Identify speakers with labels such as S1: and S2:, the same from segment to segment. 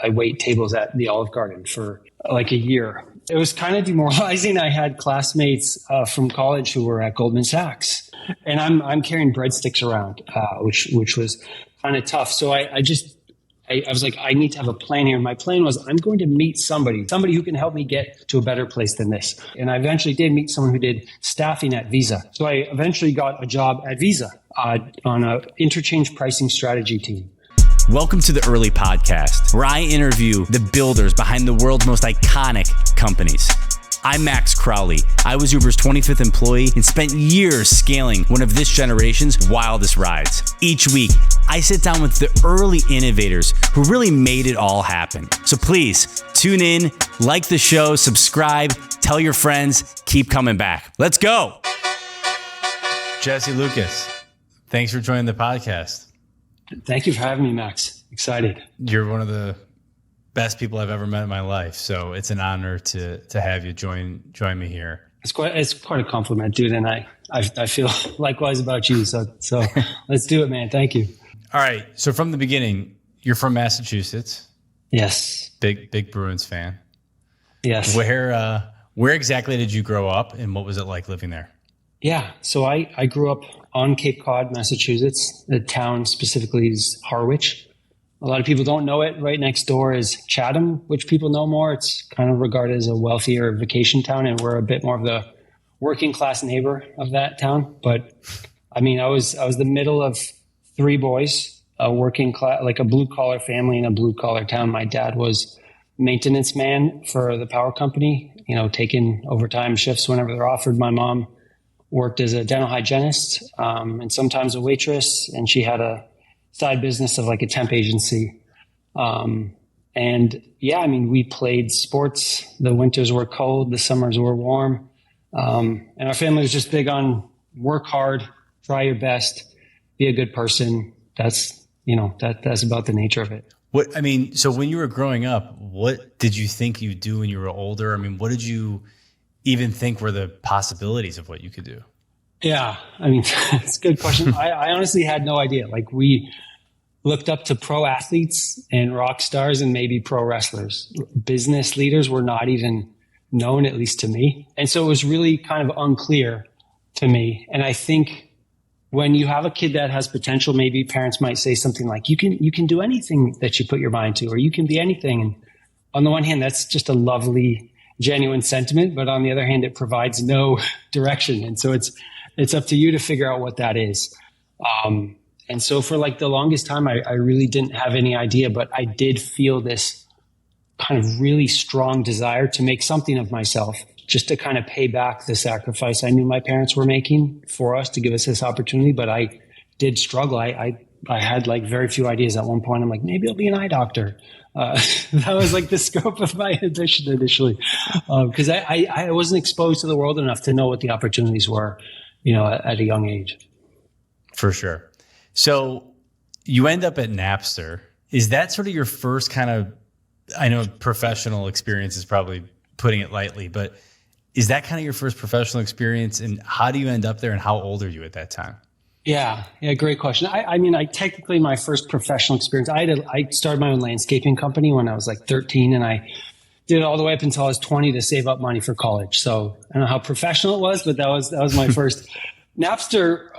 S1: I wait tables at the Olive Garden for like a year. It was kind of demoralizing. I had classmates from college who were at Goldman Sachs, and I'm carrying breadsticks around, which was kind of tough. So I was like, I need to have a plan here. My plan was I'm going to meet somebody who can help me get to a better place than this. And I eventually did meet someone who did staffing at Visa. So I eventually got a job at Visa on a interchange pricing strategy team.
S2: Welcome to the Early Podcast, where I interview the builders behind the world's most iconic companies. I'm Max Crowley. I was Uber's 25th employee and spent years scaling one of this generation's wildest rides. Each week, I sit down with the early innovators who really made it all happen. So please, tune in, like the show, subscribe, tell your friends, keep coming back. Let's go. Jesse Lucas, thanks for joining the podcast.
S1: Thank you for having me, Max. Excited.
S2: You're one of the best people I've ever met in my life, so it's an honor to have you join me here.
S1: It's quite a compliment, dude, and I feel likewise about you. So let's do it, man. Thank you.
S2: All right. So from the beginning, you're from Massachusetts.
S1: Yes.
S2: Big Bruins fan.
S1: Yes.
S2: Where exactly did you grow up, and what was it like living there?
S1: Yeah. So I grew up on Cape Cod, Massachusetts. The town specifically is Harwich. A lot of people don't know it. Right next door is Chatham, which people know more. It's kind of regarded as a wealthier vacation town, and we're a bit more of the working class neighbor of that town. But I mean, I was the middle of three boys, a working class, like a blue collar family in a blue collar town. My dad was maintenance man for the power company, taking overtime shifts whenever they're offered. My mom worked as a dental hygienist and sometimes a waitress, and she had a side business of like a temp agency. And yeah, I mean, we played sports. The winters were cold, the summers were warm. And our family was just big on work hard, try your best, be a good person. That's about the nature of it.
S2: So when you were growing up, what did you think you'd do when you were older? I mean, what did you even think were the possibilities of what you could do?
S1: Yeah, I mean, it's a good question. I honestly had no idea. Like, we looked up to pro athletes and rock stars and maybe pro wrestlers. Business leaders were not even known, at least to me. And so it was really kind of unclear to me. And I think when you have a kid that has potential, maybe parents might say something like, you can do anything that you put your mind to, or you can be anything. And on the one hand, that's just a lovely, genuine sentiment. But on the other hand, it provides no direction. And so it's up to you to figure out what that is. And so for like the longest time, I really didn't have any idea, but I did feel this kind of really strong desire to make something of myself, just to kind of pay back the sacrifice I knew my parents were making for us to give us this opportunity. But I did struggle. I had like very few ideas at one point. I'm like, maybe I'll be an eye doctor. That was like the scope of my ambition initially, because I wasn't exposed to the world enough to know what the opportunities were, at a young age.
S2: For sure. So you end up at Napster. Is that sort of your first kind of, I know professional experience is probably putting it lightly, but is that kind of your first professional experience? And how do you end up there, and how old are you at that time?
S1: Yeah, great question. I mean, technically my first professional experience, I started my own landscaping company when I was like 13, and I did it all the way up until I was 20 to save up money for college. So I don't know how professional it was, but that was my first. Napster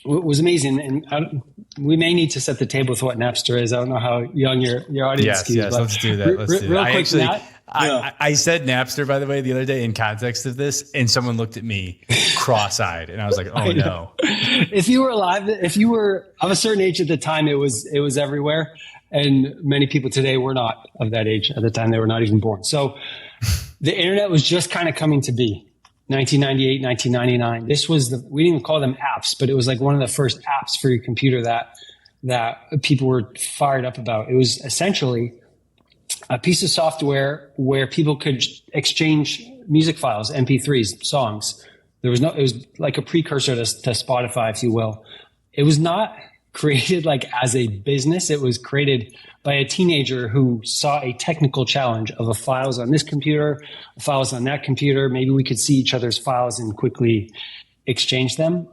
S1: was amazing, and we may need to set the table with what Napster is. I don't know how young your audience is.
S2: Yes, let's do that.
S1: Real quick,
S2: I said Napster, by the way, the other day in context of this, and someone looked at me cross-eyed, and I was like, "Oh no!"
S1: If you were alive, if you were of a certain age at the time, it was everywhere, and many people today were not of that age at the time; they were not even born. So, the internet was just kind of coming to be. 1998, 1999. This was we didn't even call them apps, but it was like one of the first apps for your computer that people were fired up about. It was essentially a piece of software where people could exchange music files, MP3s, songs. It was like a precursor to Spotify, if you will. It was not created like as a business. It was created by a teenager who saw a technical challenge of files on this computer, files on that computer. Maybe we could see each other's files and quickly exchange them.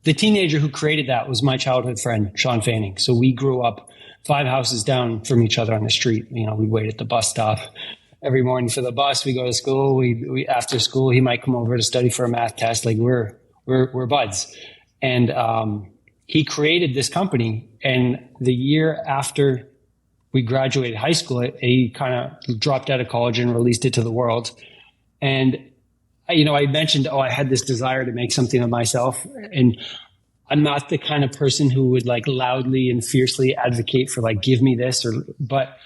S1: The teenager who created that was my childhood friend, Sean Fanning. So we grew up 5 houses down from each other on the street. You know, we'd wait at the bus stop every morning for the bus. We go to school. We after school, he might come over to study for a math test. Like we're buds. And he created this company. And the year after we graduated high school, he kind of dropped out of college and released it to the world. And, you know, I mentioned, I had this desire to make something of myself. And I'm not the kind of person who would like loudly and fiercely advocate for like, give me this but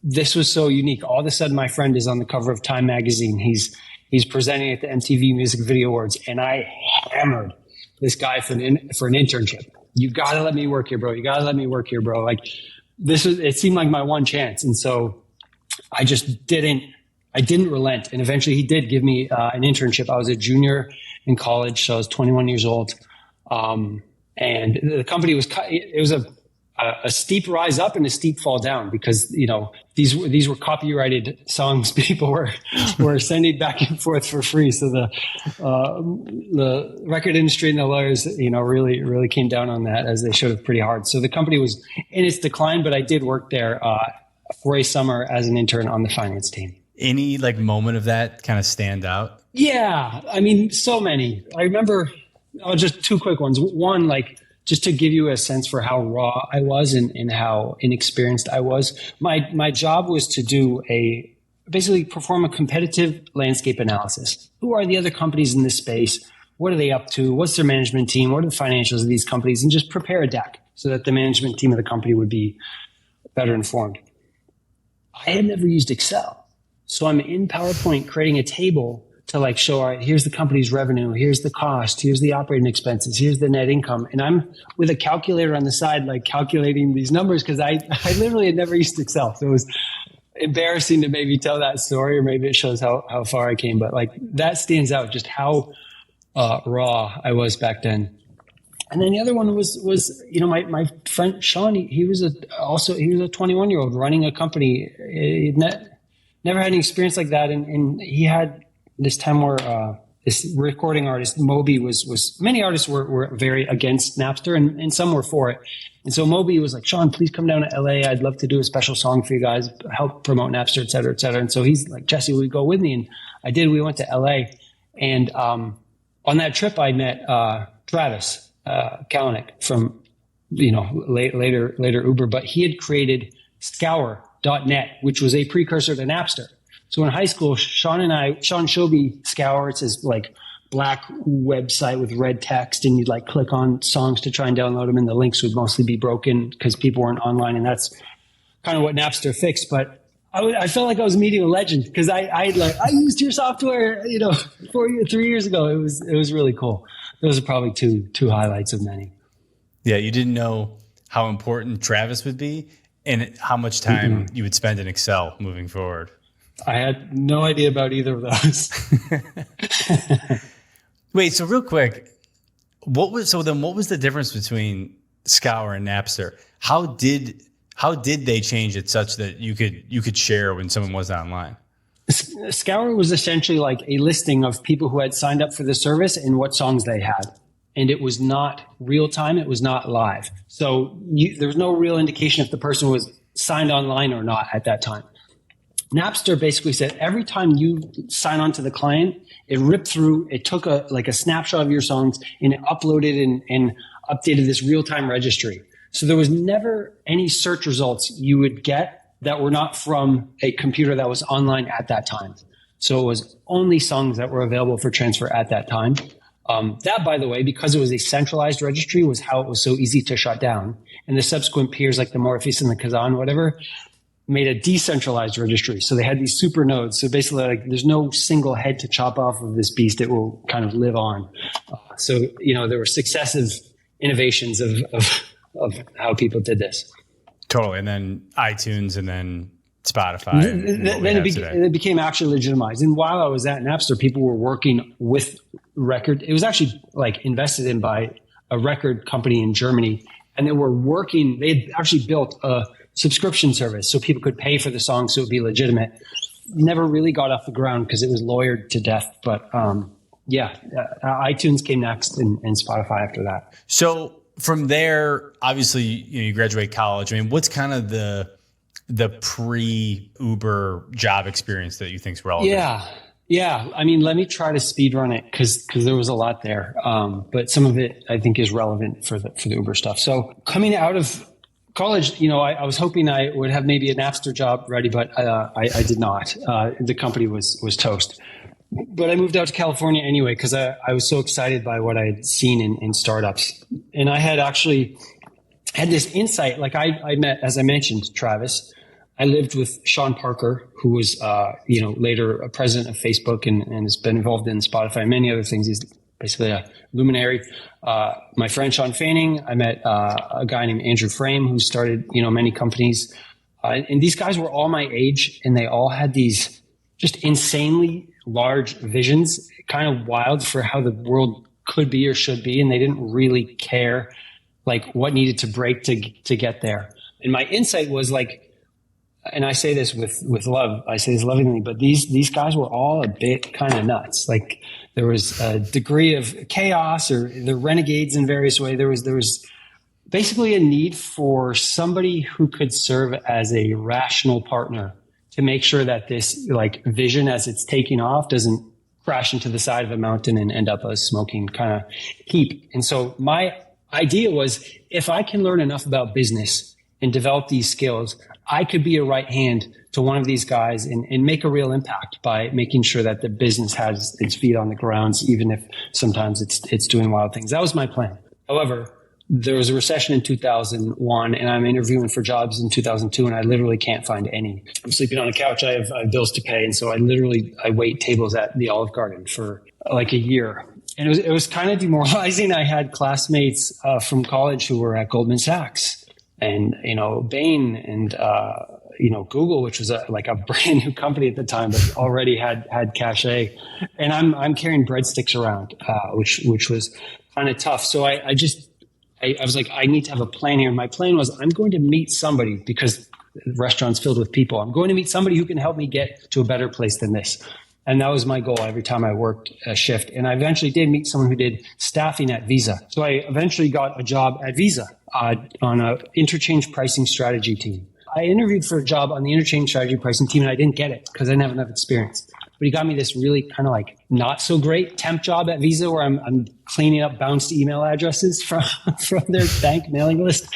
S1: this was so unique. All of a sudden, my friend is on the cover of Time magazine. He's presenting at the MTV Music Video Awards. And I hammered this guy for an internship. You got to let me work here, bro. You got to let me work here, bro. Like it seemed like my one chance. And so I didn't relent. And eventually he did give me an internship. I was a junior in college. So I was 21 years old. And the company it was a steep rise up and a steep fall down because, you know, these were copyrighted songs people were sending back and forth for free. So the record industry and the lawyers, you know, really came down on that, as they should have, pretty hard. So the company was in its decline, but I did work there for a summer as an intern on the finance team.
S2: Any like moment of that kind of stand out? Yeah.
S1: I mean, so many. I remember just 2 quick ones. One, like, just to give you a sense for how raw I was and how inexperienced I was, my job was to basically perform a competitive landscape analysis. Who are the other companies in this space? What are they up to? What's their management team? What are the financials of these companies? And just prepare a deck so that the management team of the company would be better informed. I had never used Excel. So I'm in PowerPoint creating a table to like show, all right, here's the company's revenue, here's the cost, here's the operating expenses, here's the net income. And I'm with a calculator on the side, like calculating these numbers because I literally had never used Excel. So it was embarrassing to maybe tell that story, or maybe it shows how far I came. But like that stands out, just how raw I was back then. And then the other one was you know, my friend Sean, he was a 21-year-old running a company. He'd never had any experience like that. And he had this time where this recording artist, Moby, was many artists were very against Napster and some were for it. And so Moby was like, Sean, please come down to LA. I'd love to do a special song for you guys, help promote Napster, et cetera, et cetera. And so he's like, Jesse, will you go with me? And I did. We went to LA. And on that trip, I met Travis Kalanick from, you know, later Uber, but he had created Scour.net, which was a precursor to Napster. So in high school, Sean showed me Scour. It's this like black website with red text, and you'd like click on songs to try and download them, and the links would mostly be broken because people weren't online, and that's kind of what Napster fixed. But I felt like I was meeting a legend because I used your software, you know, 3 years ago. It was really cool. Those are probably two highlights of many.
S2: Yeah, you didn't know how important Travis would be and how much time you would spend in Excel moving forward.
S1: I had no idea about either of those.
S2: Wait, so real quick, what was the difference between Scour and Napster? How did they change it such that you could share when someone was online?
S1: Scour was essentially like a listing of people who had signed up for the service and what songs they had. And it was not real time. It was not live. So there was no real indication if the person was signed online or not at that time. Napster basically said every time you sign on to the client, it ripped through, it took a snapshot of your songs and it uploaded and updated this real-time registry. So there was never any search results you would get that were not from a computer that was online at that time. So it was only songs that were available for transfer at that time. That, by the way, because it was a centralized registry, was how it was so easy to shut down. And the subsequent peers like the Morpheus and the Kazan, whatever, made a decentralized registry. So they had these super nodes. So basically, like, there's no single head to chop off of this beast. It will kind of live on. So, you know, there were successive innovations of how people did this.
S2: Totally. And then iTunes and then Spotify.
S1: Then it became actually legitimized. And while I was at Napster, people were working with record. It was actually like invested in by a record company in Germany. And they had actually built a subscription service so people could pay for the song so it would be legitimate. Never really got off the ground because it was lawyered to death. But iTunes came next and Spotify after that.
S2: So from there, obviously, you graduate college. I mean, what's kind of the pre-Uber job experience that you think is relevant?
S1: Yeah. I mean, let me try to speed run it because there was a lot there. But some of it I think is relevant for the Uber stuff. So coming out of college, I was hoping I would have maybe a Napster job ready, but I did not. The company was toast. But I moved out to California anyway because I was so excited by what I had seen in startups. And I had actually had this insight. Like I met, as I mentioned, Travis. I lived with Sean Parker, who was, later a president of Facebook and has been involved in Spotify and many other things. He's basically a luminary. My friend Sean Fanning, I met a guy named Andrew Frame who started, many companies. And these guys were all my age, and they all had these just insanely large visions, kind of wild for how the world could be or should be. And they didn't really care like what needed to break to get there. And my insight was like, and I say this with love, I say this lovingly, but these guys were all a bit kind of nuts. Like there was a degree of chaos, or the renegades in various ways. There was basically a need for somebody who could serve as a rational partner to make sure that this like vision as it's taking off doesn't crash into the side of a mountain and end up a smoking kind of heap. And so my idea was, if I can learn enough about business and develop these skills, I could be a right hand to one of these guys and make a real impact by making sure that the business has its feet on the grounds, even if sometimes it's doing wild things. That was my plan. However, there was a recession in 2001, and I'm interviewing for jobs in 2002, and I literally can't find any. I'm sleeping on the couch. I have bills to pay, and so I wait tables at the Olive Garden for like a year. And it was kind of demoralizing. I had classmates from college who were at Goldman Sachs and, Bain and, Google, which was a brand new company at the time, but already had cachet. And I'm carrying breadsticks around, which was kind of tough. So I was like, I need to have a plan here. And my plan was, I'm going to meet somebody, because the restaurant's filled with people. I'm going to meet somebody who can help me get to a better place than this. And that was my goal every time I worked a shift. And I eventually did meet someone who did staffing at Visa. So I eventually got a job at Visa on an interchange pricing strategy team. I interviewed for a job on the interchange strategy pricing team, and I didn't get it because I didn't have enough experience. But he got me this really kind of like not so great temp job at Visa, where I'm cleaning up bounced email addresses from their bank mailing list.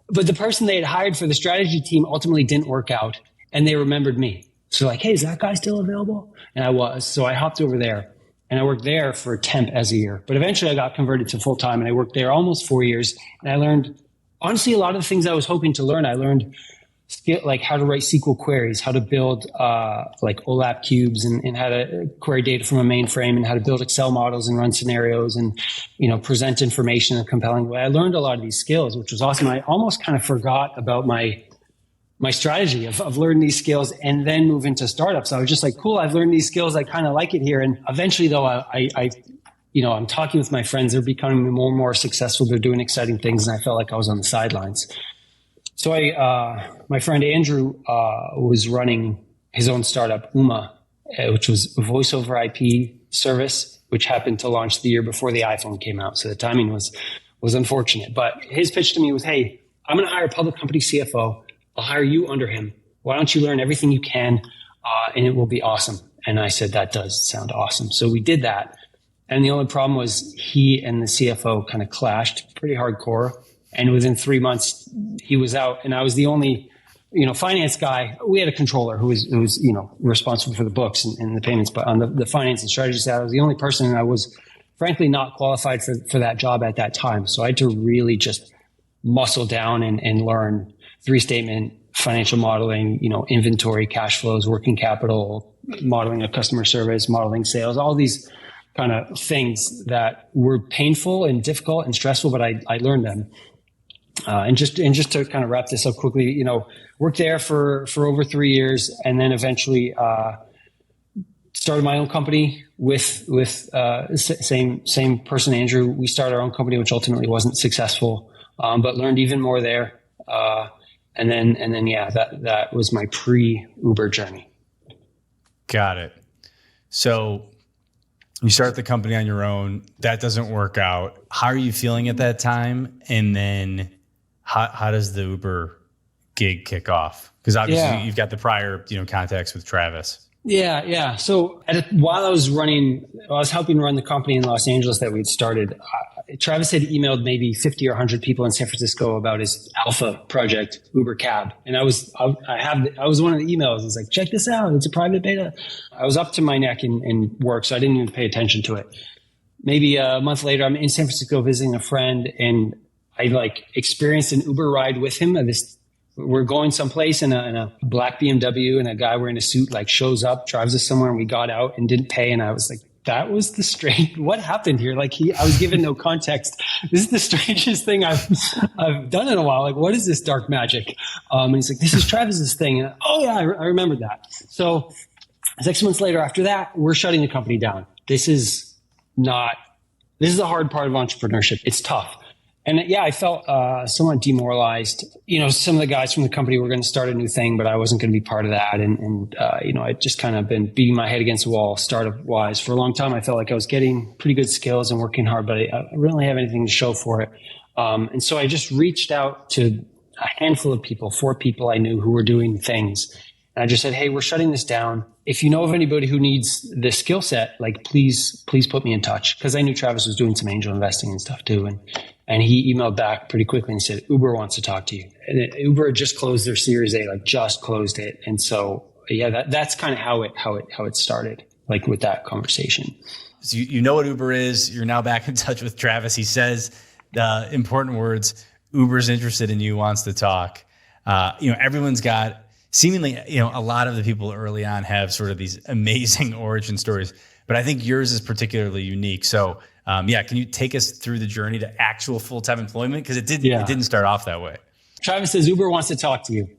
S1: But the person they had hired for the strategy team ultimately didn't work out, and they remembered me. So like, hey, is that guy still available? And I was. So I hopped over there, and I worked there for temp as a year. But eventually I got converted to full time, and I worked there almost 4 years. And I learned, honestly, a lot of the things I was hoping to learn. I learned like how to write SQL queries, how to build like OLAP cubes, and how to query data from a mainframe, and how to build Excel models and run scenarios, and present information in a compelling way. I learned a lot of these skills, which was awesome. I almost kind of forgot about my strategy of learning these skills and then move into startups. I was just like, cool, I've learned these skills. I kind of like it here. And eventually, though, I'm talking with my friends. They're becoming more and more successful. They're doing exciting things, and I felt like I was on the sidelines. So my friend Andrew was running his own startup, Uma, which was a voice over IP service, which happened to launch the year before the iPhone came out. So the timing was unfortunate. But his pitch to me was, hey, I'm going to hire a public company CFO. I'll hire you under him. Why don't you learn everything you can, and it will be awesome. And I said, that does sound awesome. So we did that. And the only problem was he and the CFO kind of clashed pretty hardcore. And within 3 months, he was out, and I was the only, finance guy. We had a controller who was responsible for the books and the payments, but on the finance and strategy side, I was the only person, and I was frankly not qualified for that job at that time. So I had to really just muscle down and learn 3-statement financial modeling, inventory, cash flows, working capital, modeling of customer service, modeling sales, all these kind of things that were painful and difficult and stressful, but I learned them. And just to kind of wrap this up quickly, worked there for over 3 years, and then eventually started my own company with same person, Andrew. We started our own company, which ultimately wasn't successful, but learned even more there. And then that was my pre-Uber journey.
S2: Got it. So You start the company on your own. That doesn't work out. How are you feeling at that time? And then how does the Uber gig kick off? Because obviously you've got the prior, contacts with Travis.
S1: Yeah. So while I was helping run the company in Los Angeles that we'd started. Travis had emailed maybe 50 or 100 people in San Francisco about his alpha project, Uber Cab. And I was one of the emails. It's like, check this out. It's a private beta. I was up to my neck in work, so I didn't even pay attention to it. Maybe a month later, I'm in San Francisco visiting a friend, and I experienced an Uber ride with him. We're going someplace in a black BMW, and a guy wearing a suit shows up, drives us somewhere, and we got out and didn't pay. And I was like, that was the strange, what happened here? I was given no context. This is the strangest thing I've done in a while. What is this dark magic? And he's like, this is Travis's thing. And, oh yeah, I remember that. So 6 months later after that, we're shutting the company down. This is the hard part of entrepreneurship. It's tough. And I felt somewhat demoralized. Some of the guys from the company were going to start a new thing, but I wasn't going to be part of that. And I'd just kind of been beating my head against the wall startup wise for a long time. I felt like I was getting pretty good skills and working hard, but I really didn't have anything to show for it. And so I just reached out to a handful of people, 4 people I knew who were doing things. And I just said, hey, we're shutting this down. If you know of anybody who needs this skill set, please put me in touch. Because I knew Travis was doing some angel investing and stuff too. And he emailed back pretty quickly and said, Uber wants to talk to you. And Uber had just closed their Series A, just closed it. And so, that's kind of how it started, with that conversation.
S2: So you know what Uber is. You're now back in touch with Travis. He says the important words, Uber's interested in you, wants to talk. Everyone's got seemingly, a lot of the people early on have sort of these amazing origin stories, but I think yours is particularly unique. So, can you take us through the journey to actual full-time employment? Because it didn't start off that way.
S1: Travis says Uber wants to talk to you,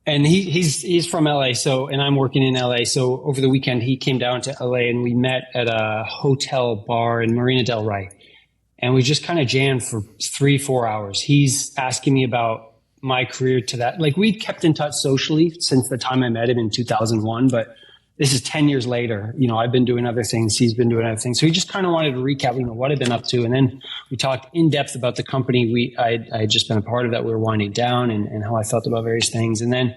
S1: and he's from LA. So, and I'm working in LA. So over the weekend, he came down to LA, and we met at a hotel bar in Marina del Rey, and we just kind of jammed for 3-4 hours. He's asking me about my career to that. We'd kept in touch socially since the time I met him in 2001, but this is 10 years later. I've been doing other things. He's been doing other things. So he just kind of wanted to recap, what I've been up to. And then we talked in depth about the company I had just been a part of that we were winding down and how I felt about various things. And then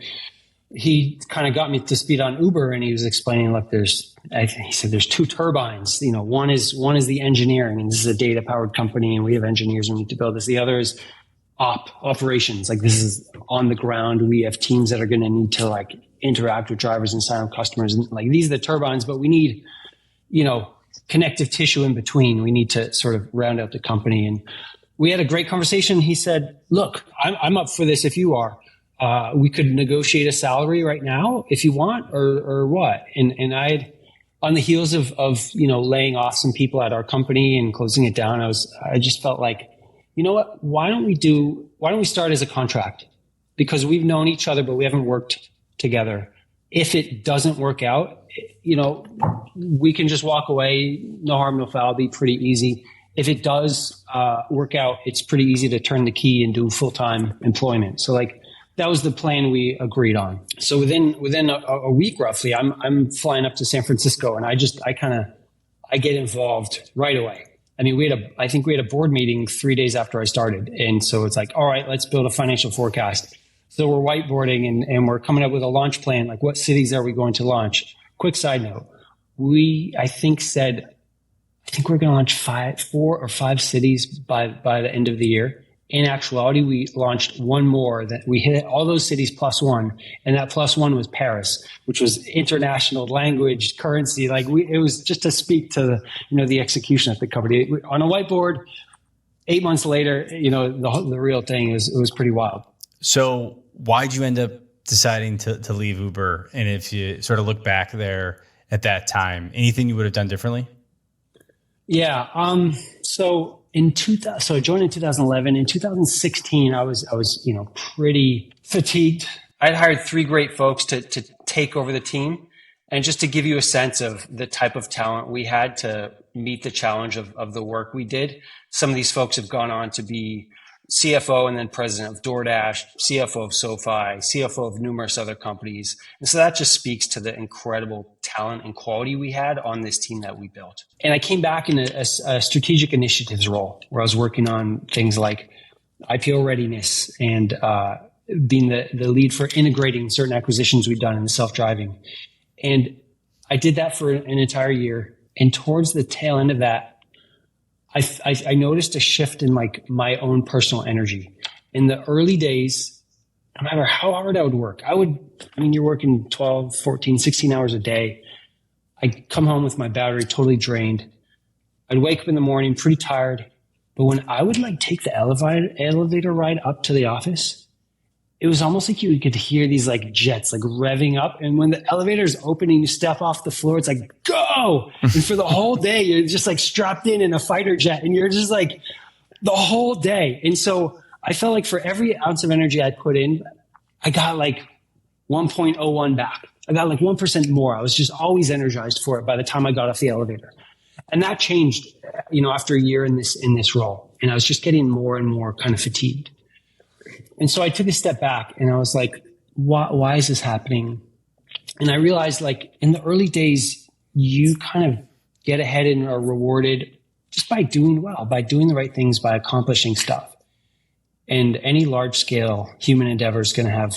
S1: he kind of got me to speed on Uber, and he was explaining, look, he said there's 2 turbines. One is the engineering, and this is a data powered company, and we have engineers and we need to build this. The other is operations. This is on the ground. We have teams that are going to need to interact with drivers and sign up customers. And these are the turbines, but we need, connective tissue in between. We need to sort of round out the company. And we had a great conversation. He said, look, I'm up for this if you are. We could negotiate a salary right now if you want, or what? And I'd, on the heels of laying off some people at our company and closing it down, I just felt like, you know what? Why don't we start as a contract? Because we've known each other, but we haven't worked together. If it doesn't work out, we can just walk away. No harm, no foul. Be pretty easy. If it does work out, it's pretty easy to turn the key and do full-time employment. So that was the plan we agreed on. So within a week roughly, I'm flying up to San Francisco, and I get involved right away. I mean, I think we had a board meeting 3 days after I started. And so it's all right, let's build a financial forecast. So we're whiteboarding and we're coming up with a launch plan. What cities are we going to launch? Quick side note. I think we're going to launch 4 or 5 cities by the end of the year. In actuality, we launched one more that we hit all those cities +1. And that +1 was Paris, which was international language, currency. It was just to speak to the execution at the company on a whiteboard. 8 months later, the real thing it was pretty wild.
S2: So why'd you end up deciding to leave Uber? And if you sort of look back there at that time, anything you would have done differently?
S1: Yeah. So I joined in 2011. In 2016, I was pretty fatigued. I'd hired 3 great folks to take over the team. And just to give you a sense of the type of talent we had to meet the challenge of the work we did, some of these folks have gone on to be CFO and then president of DoorDash, CFO of SoFi, CFO of numerous other companies. And so that just speaks to the incredible talent and quality we had on this team that we built. And I came back in a strategic initiatives role where I was working on things like IPO readiness and being the lead for integrating certain acquisitions we've done in the self-driving. And I did that for an entire year. And towards the tail end of that, I noticed a shift in like my own personal energy. In the early days, no matter how hard I would work, you're working 12, 14, 16 hours a day. I'd come home with my battery totally drained. I'd wake up in the morning pretty tired. But when I would like take the elevator ride up to the office, it was almost like you could hear these like jets like revving up. And when the elevator is opening, you step off the floor, it's like, go. And for the whole day, you're just like strapped in a fighter jet and you're just like the whole day. And so I felt like for every ounce of energy I put in, I got like 1.01 back. I got like 1% more. I was just always energized for it by the time I got off the elevator. And that changed, after a year in this role. And I was just getting more and more kind of fatigued. And so I took a step back and I was like, why is this happening? And I realized like in the early days, you kind of get ahead and are rewarded just by doing well, by doing the right things, by accomplishing stuff. And any large scale human endeavor is going to have,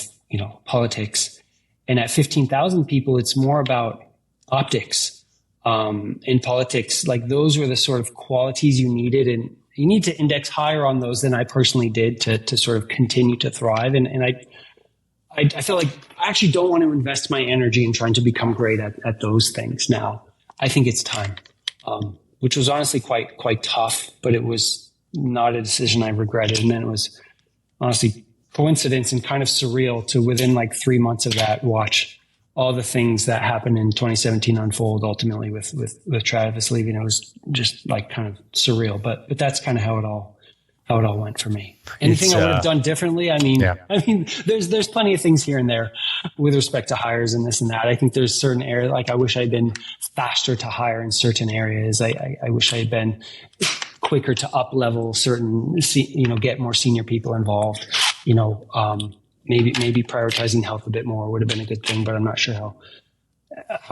S1: politics. And at 15,000 people, it's more about optics. In politics, like those were the sort of qualities you needed, and you need to index higher on those than I personally did to sort of continue to thrive. And I feel like I actually don't want to invest my energy in trying to become great at those things now. I think it's time, which was honestly quite tough, but it was not a decision I regretted. And then it was honestly coincidence and kind of surreal to within like 3 months of that watch all the things that happened in 2017 unfold ultimately with Travis leaving. It was just like kind of surreal, but that's kind of how it all went for me. Anything I would have done differently? There's plenty of things here and there with respect to hires and this and that. I think there's certain areas, like I wish I'd been faster to hire in certain areas. I wish I had been quicker to up level certain, get more senior people involved, Maybe prioritizing health a bit more would have been a good thing, but I'm not sure how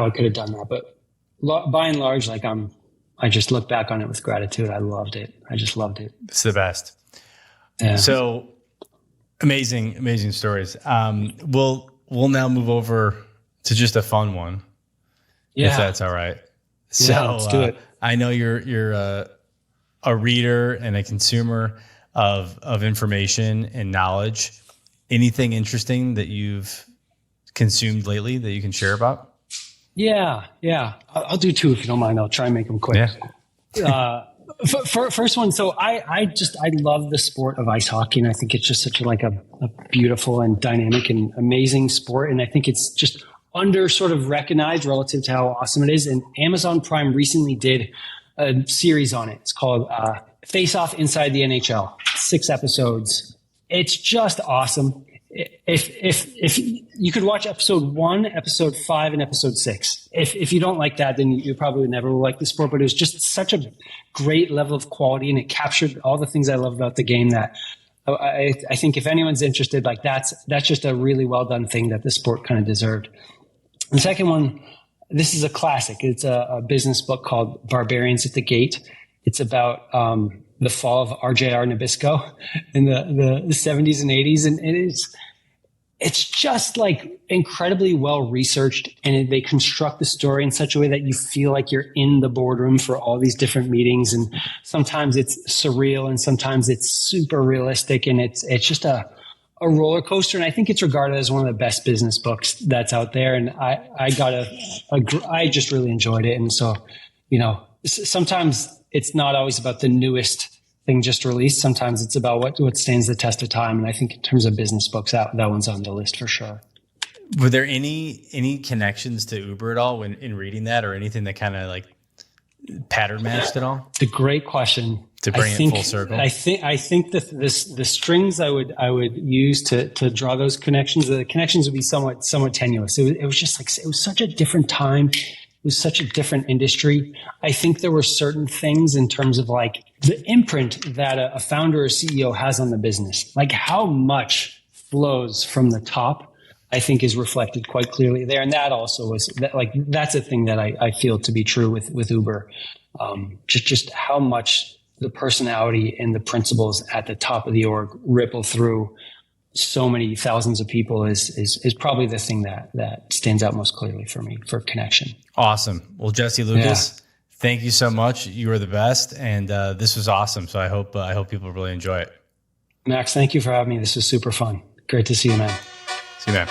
S1: I could have done that. But by and large, I just look back on it with gratitude. I loved it. I just loved it.
S2: It's the best.
S1: Yeah.
S2: So amazing stories. We'll now move over to just a fun one, if that's all right. So
S1: yeah, let's do it.
S2: I know you're a reader and a consumer of information and knowledge. Anything interesting that you've consumed lately that you can share about?
S1: Yeah. I'll do two if you don't mind. I'll try and make them quick. Yeah. First one. So I love the sport of ice hockey, and I think it's just such a beautiful and dynamic and amazing sport. And I think it's just under sort of recognized relative to how awesome it is. And Amazon Prime recently did a series on it. It's called Face Off Inside the NHL. 6 episodes. It's just awesome. If you could watch episode 1, episode 5, and episode 6. If you don't like that, then you probably never will like the sport. But it was just such a great level of quality, and it captured all the things I love about the game. That I think if anyone's interested, like that's just a really well done thing that the sport kind of deserved. The second one, this is a classic. It's a business book called Barbarians at the Gate. It's about the fall of RJR Nabisco in the 70s and 80s. And it's just like incredibly well researched, and they construct the story in such a way that you feel like you're in the boardroom for all these different meetings. And sometimes it's surreal and sometimes it's super realistic, and it's just a roller coaster. And I think it's regarded as one of the best business books that's out there. And I just really enjoyed it. And so, sometimes it's not always about the newest thing just released. Sometimes it's about what stands the test of time. And I think in terms of business books, that one's on the list for sure.
S2: Were there any connections to Uber at all in reading that, or anything that kind of like pattern matched at all?
S1: It's a great question.
S2: To bring it full circle.
S1: I think that the strings I would use to draw those connections, the connections would be somewhat tenuous. It was just like, it was such a different time. It was such a different industry. I think there were certain things in terms of like the imprint that a founder or CEO has on the business, like how much flows from the top, I think is reflected quite clearly there. And that also is that's a thing that I feel to be true with Uber. Just how much the personality and the principles at the top of the org ripple through so many thousands of people is probably the thing that stands out most clearly for me for connection.
S2: Awesome. Well, Jesse Lucas, thank you so much. You were the best. And this was awesome. So I hope people really enjoy it.
S1: Max, thank you for having me. This was super fun. Great to see you, man.
S2: See you, man.